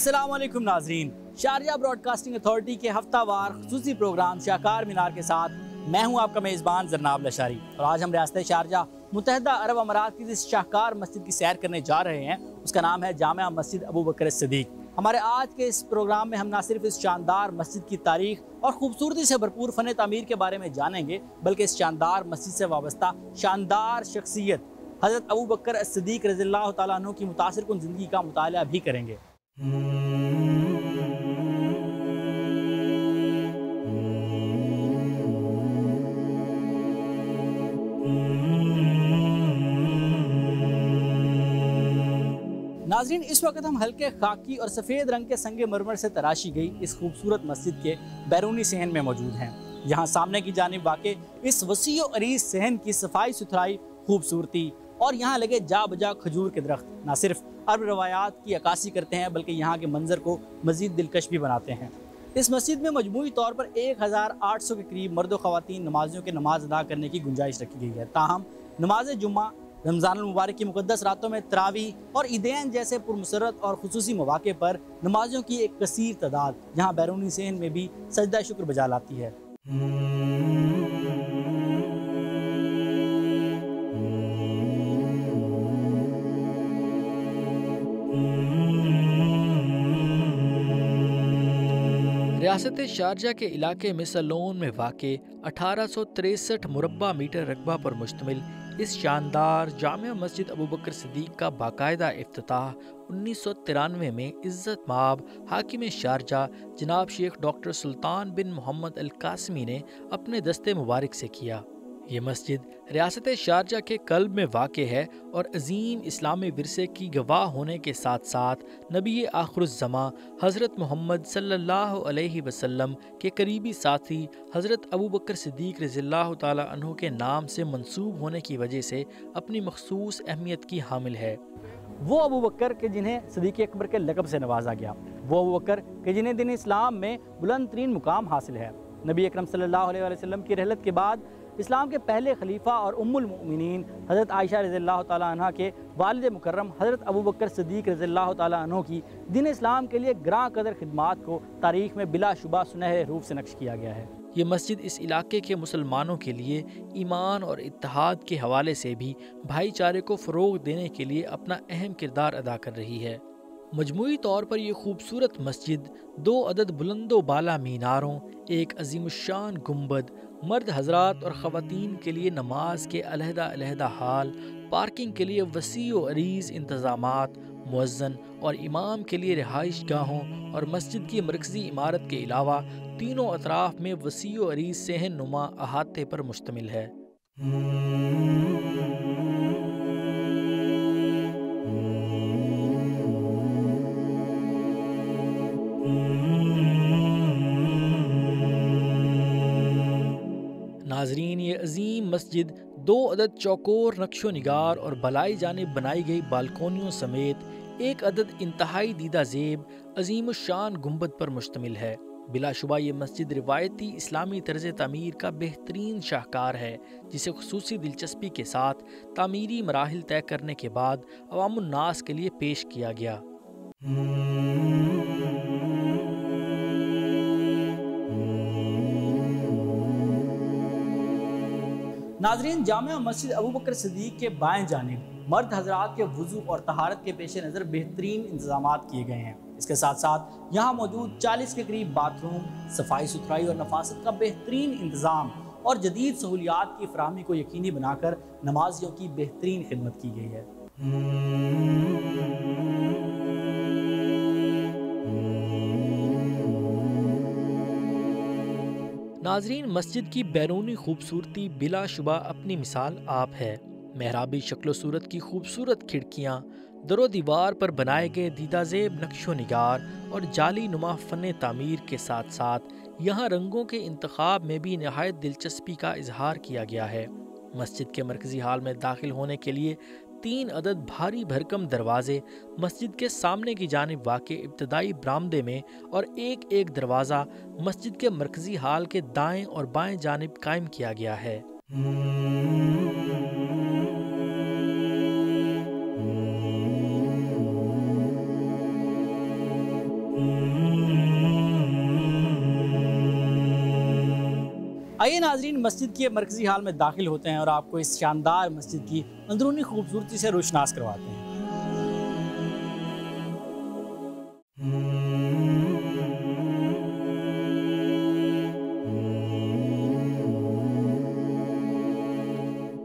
अस्सलाम वालेकुम नाजरीन, शारजाह ब्रॉडकास्टिंग अथॉरिटी के हफ्ता वार खुसूसी प्रोग्राम शाहकार मीनार के साथ मैं हूं आपका मेज़बान जरनाब लशारी। और आज हम रियासत शारजाह मुत्तहिदा अरब अमारात की जिस शाहकार मस्जिद की सैर करने जा रहे हैं उसका नाम है जामिया मस्जिद अबू बकर सिद्दीक। हमारे आज के इस प्रोग्राम में हम न सिर्फ इस शानदार मस्जिद की तारीख और खूबसूरती से भरपूर फ़न तामीर के बारे में जानेंगे, बल्कि इस शानदार मस्जिद से वाबस्ता शानदार शख्सियत हज़रत अबू बकर सिद्दीक रज़ियल्लाहु तआला अन्हु की मुतासिर कुन ज़िंदगी का मुताला भी करेंगे। नाज़रीन, इस वक्त हम हल्के खाकी और सफ़ेद रंग के संगे मरमर से तराशी गई इस खूबसूरत मस्जिद के बैरूनी सहन में मौजूद हैं। यहाँ सामने की जानिब वाक़े इस वसी और अरीज़ सहन की सफाई सुथराई, खूबसूरती और यहाँ लगे जा बजा खजूर के दरख्त न सिर्फ अरब रवायात की अक्कासी करते हैं, बल्कि यहाँ के मंजर को मज़ीद दिलकश भी बनाते हैं। इस मस्जिद में मजमूई तौर पर 1800 के करीब मर्द व ख़वातीन नमाजियों के नमाज अदा करने की गुंजाइश रखी गई है। ताहम नमाज जुम्मा, रमज़ानुल मुबारक की मुक़द्दस रातों में तरावीह और ईदैन जैसे पुरमसरत और खुसूसी मौक़े पर नमाजियों की एक कसीर तादाद यहाँ बैरूनी सहन में भी सजदा शुक्र बजा लाती है। रियासत शारजाह के इलाके मिसलोन में वाक़े 1863 मुरब्बा मीटर रकबा पर मुश्तमिल इस शानदार जामिया मस्जिद अबू बकर सिद्दीक का बाकायदा इफ्तिताह 1993 में इज़्ज़त माब हाकिम शारजाह जनाब शेख डॉक्टर सुल्तान बिन मोहम्मद अल कासमी ने अपने दस्ते मुबारक से किया। ये मस्जिद रियासत शारजाह के कल्ब में वाक़े है और अजीम इस्लामी विरसे की गवाह होने के साथ साथ नबी आखिरुज़्ज़मा हज़रत मोहम्मद सल्लल्लाहु अलैहि वसल्लम के करीबी साथी हज़रत अबू बकर सिद्दीक रज़ियल्लाहु ताला अन्हु के नाम से मंसूब होने की वजह से अपनी मखसूस अहमियत की हामिल है। वो अबू बकर के जिन्हें सिद्दीक़ अकबर के लक़ब से नवाजा गया, वो अबू बकर के जिन्हें दिन इस्लाम में बुलंद तरीन मुकाम हासिल है। नबी अकरम सल्लल्लाहु अलैहि वसल्लम की रहलत के बाद इस्लाम के पहले खलीफा और उम्मुल मोमिनीन हज़रत आयशा रज़ियल्लाहु ताला अन्हा के वालिद मुकर्रम हज़रत अबू बकर सिद्दीक रज़ियल्लाहु ताला अन्हु की दीन इस्लाम के लिए ग्रां कदर खिदमात को तारीख़ में बिलाशुबा सुनहरे रूप से नक्श किया गया है। ये मस्जिद इस इलाके के मुसलमानों के लिए ईमान और इत्तेहाद के हवाले से भी भाईचारे को फ़रोग़ देने के लिए अपना अहम किरदार अदा कर रही है। मजमूई तौर पर यह खूबसूरत मस्जिद 2 अदद बुलंदो बाला मीनारों, एक अजीमुशान गुंबद, मर्द हजरात और ख़वातीन के लिए नमाज के अलहदा हाल, पार्किंग के लिए वसी व अरीज़ इंतज़ामात, मुअज़्ज़न और इमाम के लिए रिहाइश गाहों और मस्जिद की मरकज़ी इमारत के अलावा तीनों अतराफ़ में वसी व अरीज़ सहन नुमा अहाते पर मुश्तमिल है। नाजरीन, ये अजीम मस्जिद 2 अदद चौकोर नक्शो निगार और बलाई जानिब बनाई गई बालकोनियों समेत एक अदद इंतहाई दीदा ज़ेब अजीम शान गुंबद पर मुश्तमिल है। बिलाशुबा ये मस्जिद रिवायती इस्लामी तर्ज़ तामीर का बेहतरीन शाहकार है, जिसे खुसूसी दिलचस्पी के साथ तामीरी मराहिल तय करने के बाद अवामुन्नास के लिए पेश किया गया। नाजरीन, जामिया मस्जिद अबू बकर सिद्दीक के बाएं जानिब मर्द हजरात के वुज़ू और तहारत के पेश नज़र बेहतरीन इंतजामात किए गए हैं। इसके साथ साथ यहाँ मौजूद 40 के करीब बाथरूम, सफाई सुथराई और नफासत का बेहतरीन इंतज़ाम और जदीद सहूलियात की फराहमी को यकीनी बनाकर नमाजियों की बेहतरीन खिदमत की गई है। नाजरीन, मस्जिद की बैरूनी खूबसूरती बिलाशुबा अपनी मिसाल आप है। मेहराबी शक्ल सूरत की खूबसूरत खिड़कियाँ, दरो दीवार पर बनाए गए दीदाज़ेब नक्शो निगार और जाली नुमा फ़न तामीर के साथ साथ यहाँ रंगों के इंतखाब में भी नहायत दिलचस्पी का इजहार किया गया है। मस्जिद के मरकज़ी हाल में दाखिल होने के लिए 3 अदद भारी भरकम दरवाजे मस्जिद के सामने की जानिब वाक़े इब्तदाई बरामदे में और एक दरवाज़ा मस्जिद के मरकज़ी हाल के दाएं और बाएं जानिब कायम किया गया है। आइए नाजरीन, मस्जिद के मरकजी हाल में दाखिल होते हैं और आपको इस शानदार मस्जिद की अंदरूनी खूबसूरती से रोशनास करवाते हैं।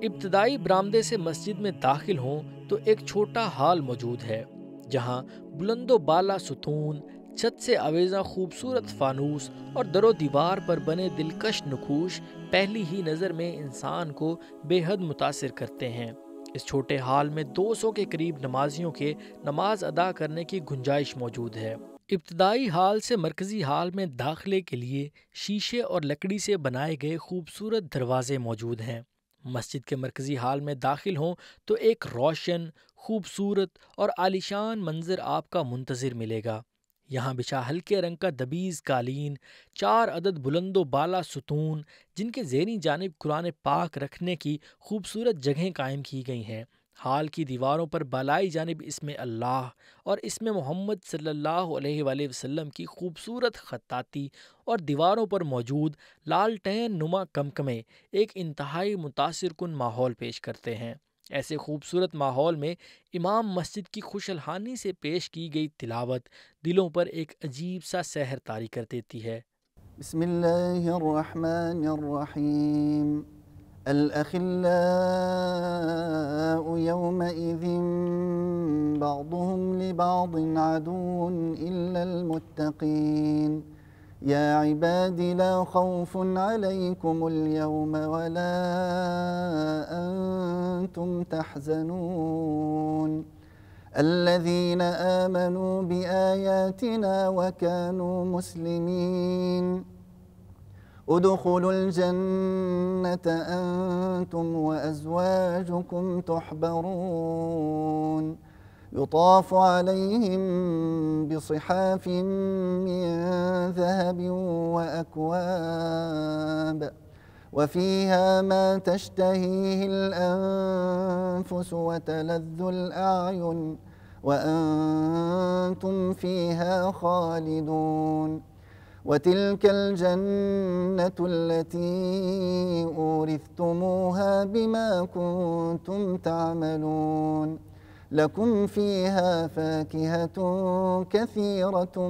इब्तदाई बरामदे से मस्जिद में दाखिल हों तो एक छोटा हाल मौजूद है, जहां बुलंदो बाला सुतून, छत से आवेजा खूबसूरत फानूस और दरो दीवार पर बने दिलकश नकूश पहली ही नज़र में इंसान को बेहद मुतासिर करते हैं। इस छोटे हाल में 200 के करीब नमाजियों के नमाज अदा करने की गुंजाइश मौजूद है। इब्तदाई हाल से मरकजी हाल में दाखिले के लिए शीशे और लकड़ी से बनाए गए खूबसूरत दरवाजे मौजूद हैं। मस्जिद के मरकजी हाल में दाखिल हों तो एक रोशन, खूबसूरत और आलीशान मंजर आपका मुंतज़िर मिलेगा। यहाँ बिछा हल्के रंग का दबीज़ कालीन, 4 अदद बुलंदो बाला सुतून जिनके ज़ेरी जानिब कुरान पाक रखने की खूबसूरत जगहें कायम की गई हैं। हाल की दीवारों पर बालाई जानिब इसमें अल्लाह और इसमें मोहम्मद सल्लल्लाहु अलैहि वसल्लम की खूबसूरत ख़त्ताती और दीवारों पर मौजूद लालटेन नुमा कमकमे एक इंतहाई मुतासिर कुन माहौल पेश करते हैं। ऐसे खूबसूरत माहौल में इमाम मस्जिद की खुशहाली से पेश की गई तिलावत दिलों पर एक अजीब सा सहर तारी कर देती है। बिस्मिल्लाहिर्रहमानिर्रहीम। अल-अखिल्लाउ यौमइज़िन बअदुहुम लिबअदिन अदुव्वुन इल्लल मुत्तक़ीन। या इबादी ला खौफुन अलैकुमुल यौम वला अंतुम तहज़नून। الذين آمنوا بآياتنا وكانوا مسلمين ادخلوا الجنة أنتم وأزواجكم تحبرون يطاف عليهم بصحاف من ذهب وأكواب وفيها ما تشتهيه الأنفس وتلذ الأعين وأنتم فيها خالدون وتلك الجنة التي أورثتموها بما كنتم تعملون لكم فيها فاكهة كثيرة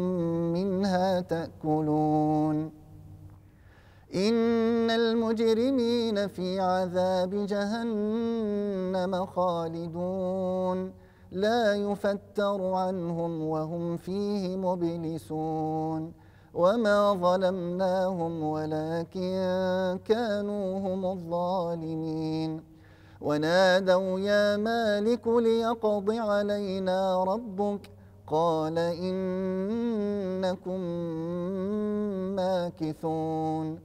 منها تأكلون إن المجرمين في عذاب جهنم خالدون لا يفتر عنهم وهم فيه مبلسون وما ظلمناهم ولكن كانوا هم الظالمين ونادوا يا مالك ليقض علينا ربك قال إنكم ماكثون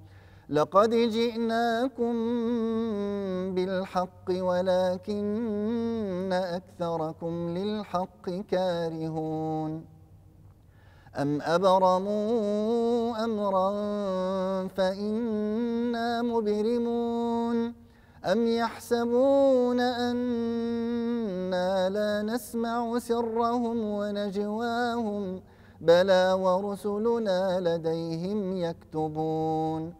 لقد جئناكم بالحق ولكن أكثركم للحق كارهون أم أبرموا أمرا فإنا مبرمون أم يحسبون أنا لا نسمع سرهم ونجواهم بلى ورسلنا لديهم يكتبون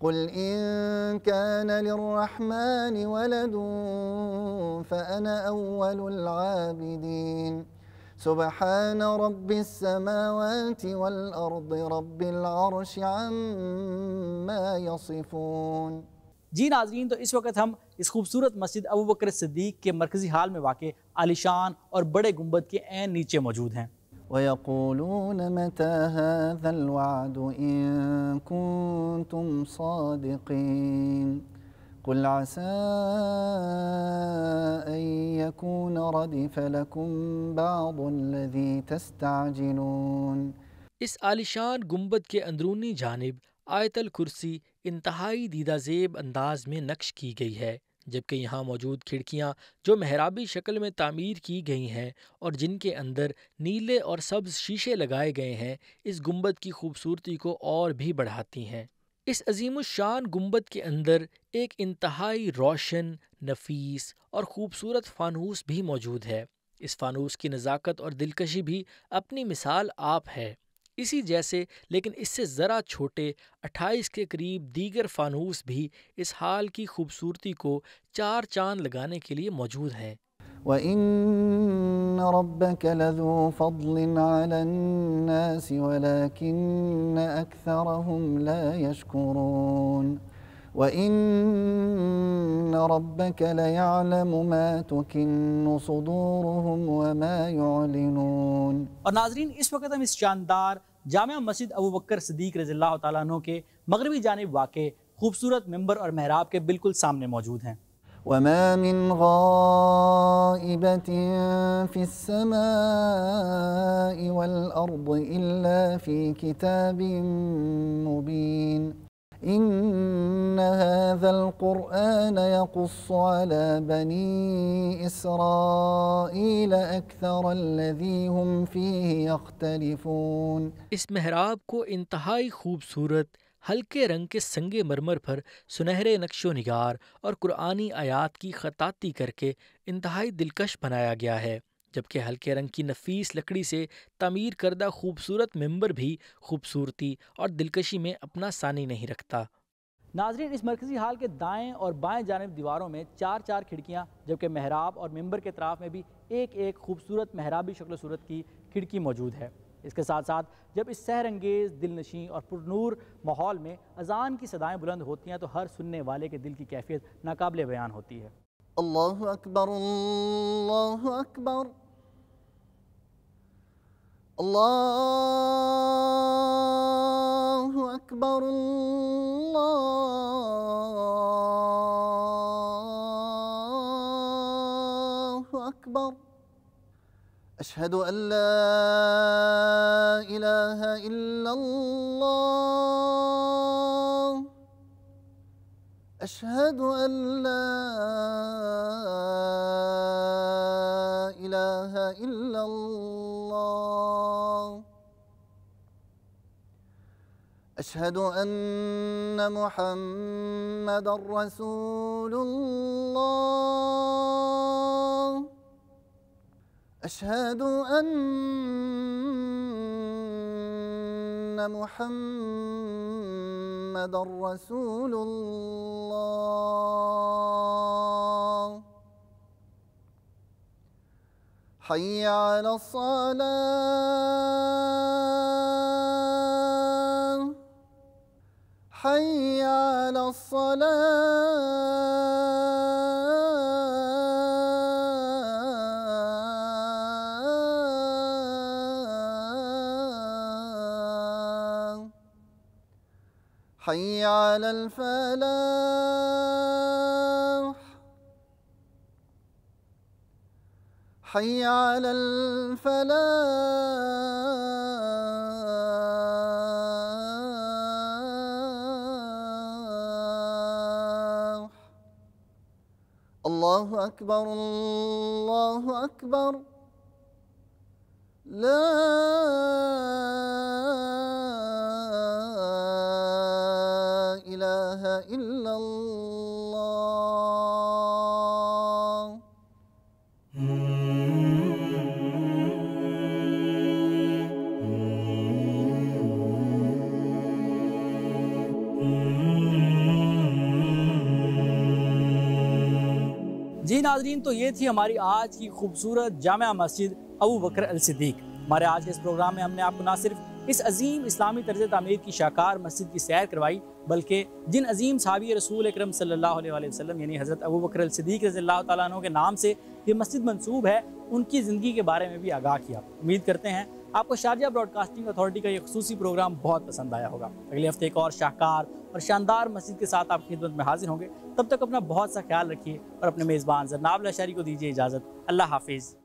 قل إن كان للرحمن ولد فأنا أول العابدين سبحان رب السماوات والأرض رب العرش عما يصفون। जी नाजरीन, तो इस वक्त हम इस खूबसूरत मस्जिद अबू बकर सिद्दीक के मरकजी हाल में वाक़ आलिशान और बड़े गुंबद के ऐन नीचे मौजूद हैं। वयक़ूलून मता हाज़ल वअद इन कुन्तुम सादिक़ीन कुल असा अन यकून रदिफ लकुम बअदुल्लज़ी तस्तअजिलून। इस आलिशान गुंबद के अंदरूनी जानिब आयतल कुर्सी इंतहाई दीदाजेब अंदाज में नक्श की गई है, जबकि यहाँ मौजूद खिड़कियाँ जो मेहराबी शक्ल में तामीर की गई हैं और जिनके अंदर नीले और सब्ज़ शीशे लगाए गए हैं, इस गुंबद की खूबसूरती को और भी बढ़ाती हैं। इस अजीमुशान गुंबद के अंदर एक इंतहाई रोशन, नफीस और ख़ूबसूरत फ़ानूस भी मौजूद है। इस फ़ानूस की नज़ाकत और दिलकशी भी अपनी मिसाल आप है। इसी जैसे लेकिन इससे ज़रा छोटे 28 के करीब दीगर फानूस भी इस हाल की खूबसूरती को चार चांद लगाने के लिए मौजूद हैं। वइन्न रब्बक लज़ू फ़ज़लिन अलन्नास वलाकिन्न अक्सरहुम ला यशकुरून वइन्न रब्बक लयअलमु मा तुकिन्नु सुदूरुहुम वमा युअलिनून। और नाज़रीन, इस वक्त हम इस शानदार जामिया मस्जिद अबू बकर सिद्दीक़ रज़ियल्लाहु तआला अन्हु के मगरबी जानिब वाक़े खूबसूरत मिंबर और महराब के बिल्कुल सामने मौजूद हैं। वमा मिन गाइबतिन फिस्समाइ वल अर्द इल्ला फी किताबिन मुबीन इन्न हाज़ल क़ुरआन यक़ुस्सु अला बनी इसराईल अक्सरल्लज़ी हुम फ़ीहि यख्तलिफ़ून। इस महराब को इंतहाई खूबसूरत हल्के रंग के संगे मरमर पर सुनहरे नक्शो निगार और कुरानी आयात की खताती करके इंतहाई दिलकश बनाया गया है, जबकि हल्के रंग की नफीस लकड़ी से तामीर करदा खूबसूरत मिंबर भी खूबसूरती और दिलकशी में अपना सानी नहीं रखता। नाज़रीन, इस मरकज़ी हाल के दाएं और बाएं जानिब दीवारों में चार चार खिड़कियां, जबकि महराब और मिंबर के अतराफ़ में भी एक एक खूबसूरत महराबी शक्ल सूरत की खिड़की मौजूद है। इसके साथ साथ जब इस सहरंगेज़, दिलनशीं और पुरनूर माहौल में अज़ान की सदाएं बुलंद होती हैं तो हर सुनने वाले के दिल की कैफियत नाकाबिले बयान होती है। अल्लाहु अकबर, अल्लाहु अकबर, अल्लाहु अकबर, अल्लाहु अकबर। अशहदु अल्ला इलाहा इल्लल्लाह, अशहदु अल्ला इलाहा इल्लल्लाह, अशहदु अन्न मुहम्मदर रसूलुल्लाह, अशहदु अन्न मुहम्मदर रसूलुल्लाह। हय्य अलस्सलाह, हय्य अलस्सलाह, हय्य अलल फलाह, हय्य अलल फलाह। अल्लाहु अकबर, अल्लाहु अकबर, ला इलाहा इल्लल्लाह। जी नाज़रीन, तो ये थी हमारी आज की खूबसूरत जामिया मस्जिद अबू बकर अल सिद्दीक़। हमारे आज के इस प्रोग्राम में हमने आपको ना सिर्फ इस अजीम इस्लामी तर्ज तामीर की शाकार मस्जिद की सैर करवाई, बल्कि जिन अजीम सहाबी रसूल अकरम सल्लल्लाहु अलैहि वसल्लम यानी हज़रत अबू बकर अल सिद्दीक़ रज़ियल्लाहु तआला अन्हु के नाम से ये मस्जिद मंसूब है, उनकी ज़िंदगी के बारे में भी आगाह किया। उम्मीद करते हैं आपको शारजा ब्रॉडकास्टिंग अथॉरिटी का ये खुसूसी प्रोग्राम बहुत पसंद आया होगा। अगले हफ्ते एक और शाहकार और शानदार मस्जिद के साथ आपकी खिदमत में हाजिर होंगे। तब तक अपना बहुत सा ख्याल रखिए और अपने मेज़बान जरनाब लशारी को दीजिए इजाज़त। अल्लाह हाफिज़।